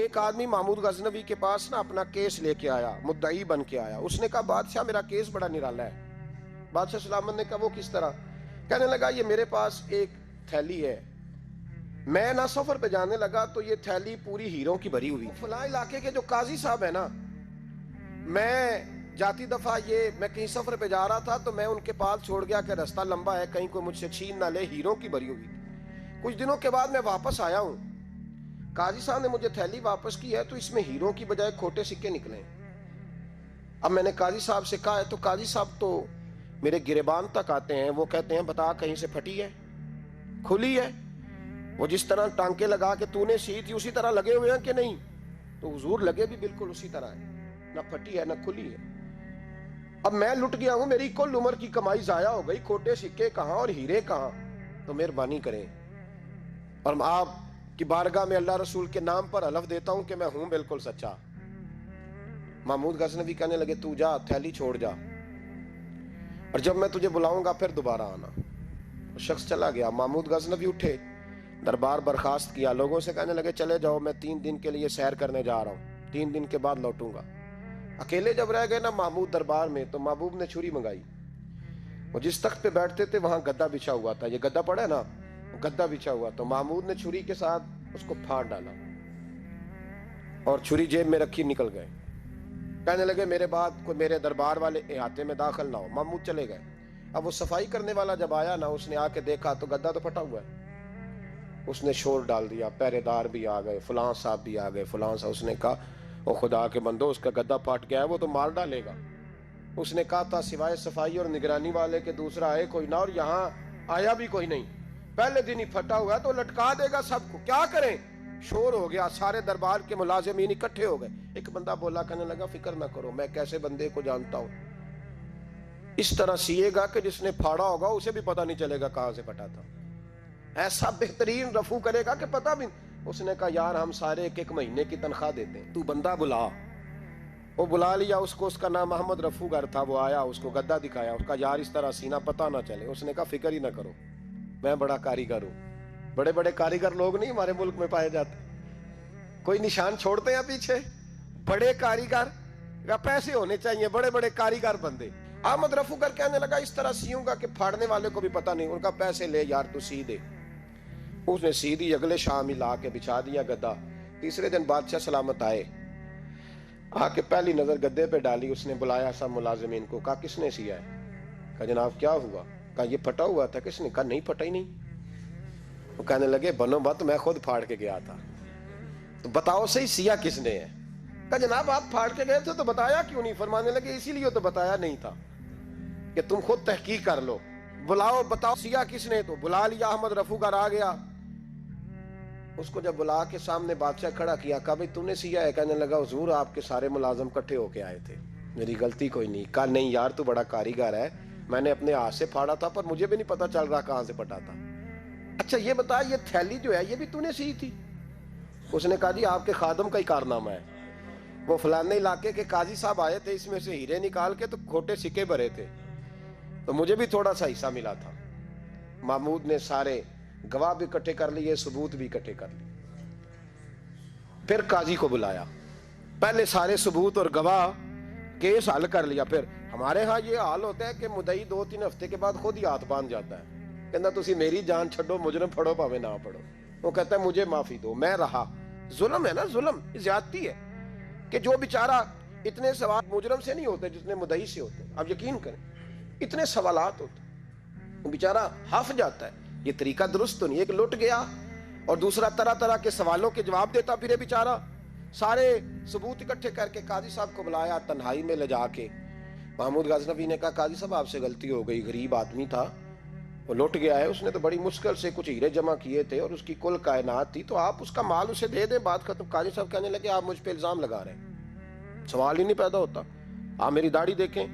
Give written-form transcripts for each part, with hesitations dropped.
ایک آدمی محمود غزنوی کے پاس نا اپنا کیس لے کے آیا، مدعی بن کے آیا. اس نے کہا بادشاہ میرا کیس بڑا نرالا ہے. بادشاہ سلامت نے کہا وہ کس طرح؟ کہنے لگا یہ میرے پاس ایک تھیلی ہے، میں نہ سفر پہ جانے لگا تو یہ تھیلی پوری ہیروں کی بھری ہوئی. فلاں علاقے کے جو قاضی صاحب ہیں نا، میں جاتی دفعہ میں کہیں سفر پہ جا رہا تھا تو میں ان کے پاس چھوڑ گیا کہ راستہ لمبا ہے، کہیں کوئی مجھ سے چھین نہ لے، ہیروں کی بھری ہوئی. کچھ دنوں کے بعد میں واپس آیا ہوں، قاضی صاحب نے مجھے تھیلی واپس کی ہے تو اس میں ہیروں کی بجائے کھوٹے سکے نکلے. اب میں نے قاضی صاحب سے کہا ہے تو قاضی صاحب تو میرے گریبان تک آتے ہیں، وہ کہتے ہیں بتا کہیں سے پھٹی ہے، کھلی ہے، وہ جس طرح ٹانکے لگا کے تو نے سی تھی اسی طرح لگے ہوئے ہیں کہ نہیں؟ تو حضور لگے بھی بالکل اسی طرح ہے، نہ پھٹی ہے نہ کھلی ہے. اب میں لٹ گیا ہوں، میری کل عمر کی کمائی ضائع ہو گئی، کھوٹے سکے کہاں اور ہیرے کہاں؟ تو مہربانی کریں اور آپ کی بارگاہ میں اللہ رسول کے نام پر حلف دیتا ہوں کہ میں ہوں بالکل سچا. محمود غزنوی کہنے لگے تو جا، تھیلی چھوڑ جا، اور جب میں تجھے بلاؤں گا پھر دوبارہ آنا. شخص چلا گیا. محمود غزنوی اٹھے، دربار برخاست کیا، لوگوں سے کہنے لگے چلے جاؤ، میں 3 دن کے لیے سیر کرنے جا رہا ہوں، 3 دن کے بعد لوٹوں گا. اکیلے جب رہ گئے نا محمود دربار میں تو محبوب نے چھری منگائی. وہ جس تخت پہ بیٹھتے تھے وہاں گدا بچھا ہوا تھا، یہ گدا پڑا ہے نا، گدا بچھا ہوا، تو محمود نے چھری کے ساتھ اس کو پھاڑ ڈالا اور چھری جیب میں رکھی نکل گئے. کہنے لگے میرے بعد کوئی میرے دربار والے احاطے میں داخل نہ ہو. محمود چلے گئے. اب وہ صفائی کرنے والا جب آیا نا، اس نے آ کے دیکھا تو گدا تو پھٹا ہوا ہے. اس نے شور ڈال دیا، پہرے دار بھی آ گئے، فلاں صاحب بھی آ گئے، فلاں صاحب. اس نے کہا وہ خدا کے بندو، اس کا گدا پھٹ گیا ہے، وہ تو مار ڈالے گا. اس نے کہا تھا سوائے صفائی اور نگرانی والے کے دوسرا آئے کوئی نہ، اور یہاں آیا بھی کوئی نہیں، پہلے دن ہی پھٹا ہوا ہے تو لٹکا دے گا سب کو، کیا کریں؟ شور ہو گیا، سارے دربار کے ملازمین اکٹھے ہو گئے. ایک بندہ بولا، کہنے لگا فکر نہ کرو، میں کیسے بندے کو جانتا ہوں، اس طرح سیے گا کہ جس نے پھاڑا ہوگا اسے بھی پتہ نہیں چلے گا کہاں سے پھٹا تھا، ایسا بہترین رفو کرے گا کہ پتہ بھی. اس نے کہا یار ہم سارے 1 مہینے کی تنخواہ دیتے ہیں، تو بندہ بلا. وہ بلا لیا اس کو، اس کا نام محمد رفو گر تھا. وہ آیا، اس کو گدا دکھایا، اس کا یار اس طرح سینہ پتہ نہ چلے. اس نے کہا فکر ہی نہ کرو، میں بڑا کاریگر ہوں. بڑے بڑے کاریگر لوگ نہیں ہمارے ملک میں پائے جاتے، کوئی نشان چھوڑتے ہیں پیچھے؟ بڑے کاریگر کا پیسے ہونے چاہیے، بڑے بڑے کاریگر بندے. احمد رفو گر کہنے لگا اس طرح سیوں گا کہ پھاڑنے والے کو بھی پتہ نہیں. ان کا پیسے لے یار تو سی دے. اس نے سی دی، اگلے شام ہی لا کے بچھا دیا گدا. تیسرے دن بادشاہ سلامت آئے، آ کے پہلی نظر گدے پہ ڈالی. اس نے بلایا سب ملازمین کو، کہا کس نے سیا ہے؟ کہا جناب کیا ہوا؟ کہا یہ پھٹا ہوا تھا. کس نے؟ کہا نہیں پھٹا ہی نہیں. وہ کہنے لگے بنو مت، میں خود پھاڑ کے گیا تھا، تو بتاؤ صحیح سیا کس نے ہے؟ کہا جناب آپ پھاڑ کے گئے تھے تو بتایا کیوں نہیں؟ فرمانے لگے اسی لیے تو بتایا نہیں تھا کہ تم خود تحقیق کر لو، بلاؤ بتاؤ سیا کس نے. تو بلا لیا، احمد رفو گر آ گیا. اس کو جب بلا کے سامنے بادشاہ کھڑا کیا، کہا بھئی تم نے سیا ہے؟ کہنے لگا حضور آپ کے سارے ملازم کٹھے ہو کے آئے تھے، میری غلطی کوئی نہیں. کہا نہیں یار تو بڑا کاریگر ہے، میں نے اپنے ہاتھ سے پھاڑا تھا پر مجھے بھی نہیں پتا چل رہا کہاں سے پھٹا تھا. اچھا یہ بتا یہ تھیلی جو ہے یہ بھی تو نے سی تھی؟ اس نے کہا جی آپ کے خادم کا ہی کارنامہ ہے، وہ فلانے علاقے کے قاضی صاحب آئے تھے، اس میں سے ہیرے نکال کے تو کھوٹے سکے بھرے تھے، تو مجھے بھی تھوڑا سا حصہ ملا تھا. محمود نے سارے گواہ بھی اکٹھے کر لیے، ثبوت بھی اکٹھے کر لیے. پھر قاضی کو بلایا، پہلے سارے ثبوت اور گواہ کیس حل کر لیا. پھر ہمارے ہاں یہ حال ہوتا ہے کہ مدعی 2-3 ہفتے کے بعد خود ہی ہاتھ باندھ جاتا ہے، کہنا تسی میری جان چھڈو، مجرم پھڑو پاوے نہ پھڑو. وہ کہتا ہے مجھے معافی دو، میں رہا. ظلم ہے نا، ظلم زیادتی ہے کہ جو بیچارہ اتنے سوال مجرم سے نہیں ہوتے جتنے مدعی سے ہوتے ہیں. آپ یقین کریں اتنے سوالات ہوتے ہیں، وہ بیچارہ ہف جاتا ہے. یہ طریقہ درست تو نہیں، ایک لٹ گیا اور دوسرا طرح طرح کے سوالوں کے جواب دیتا پھرے بیچارہ. سارے ثبوت اکٹھے کر کے قاضی صاحب کو بلایا، تنہائی میں لے جا کے. محمود غزنوی نے کہا قاضی صاحب آپ سے غلطی ہو گئی، غریب آدمی تھا، وہ لٹ گیا ہے، اس نے تو بڑی مشکل سے کچھ ہیرے جمع کیے تھے اور اس کی کل کائنات تھی، تو آپ اس کا مال اسے دے دیں، بات ختم. قاضی صاحب کہنے لگے آپ مجھ پہ الزام لگا رہے ہیں، سوال ہی نہیں پیدا ہوتا. آپ میری داڑھی دیکھیں،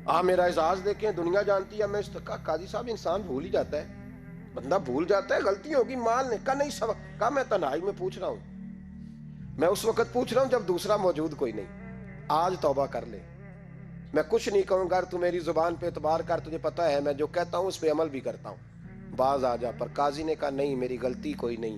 آپ میرا اعزاز دیکھیں، دنیا جانتی ہے میں اس طرح. قاضی صاحب انسان بھول ہی جاتا ہے، بندہ بھول جاتا ہے، غلطی ہوگی، مال نے. کہا نہیں سب. کہا میں تنہائی میں پوچھ رہا ہوں، میں اس وقت پوچھ رہا ہوں جب دوسرا موجود کوئی نہیں. آج توبہ کر لے، میں کچھ نہیں کہوں گا، تو میری زبان پہ اعتبار کر، تجھے پتہ ہے میں جو کہتا ہوں اس پہ عمل بھی کرتا ہوں، باز آ جا. پر قاضی نے کہا نہیں میری غلطی کوئی نہیں،